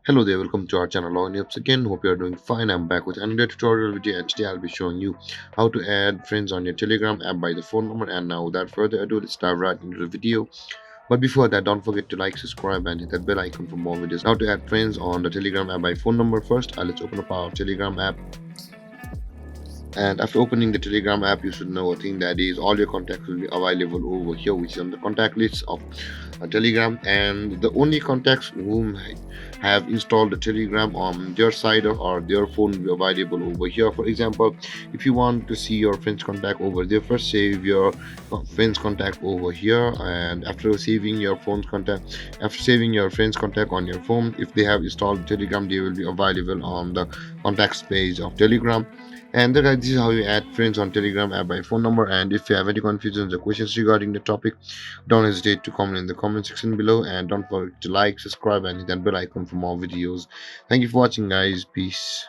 Hello there, welcome to our channel on Ups again. Hope you are doing fine. I'm back with another tutorial video and today I'll be showing you how to add friends on your Telegram app by the phone number. And now without further ado, let's dive right into the video. But before that, don't forget to like, subscribe and hit that bell icon for more videos. Now to add friends on the Telegram app by phone number first, let's open up our Telegram app. And after opening the Telegram app, you should know a thing that is all your contacts will be available over here, which is on the contact list of Telegram. And the only contacts whom have installed the Telegram on their side or their phone will be available over here. For example, if you want to see your friends contact over there, first save your friends contact over here, and after saving your friends contact on your phone, if they have installed Telegram, they will be available on the contacts page of Telegram. And guys, this is how you add friends on Telegram app by phone number. And if you have any confusions or questions regarding the topic, don't hesitate to comment in the comment section below. And don't forget to like, subscribe, and hit that bell icon for more videos. Thank you for watching, guys. Peace.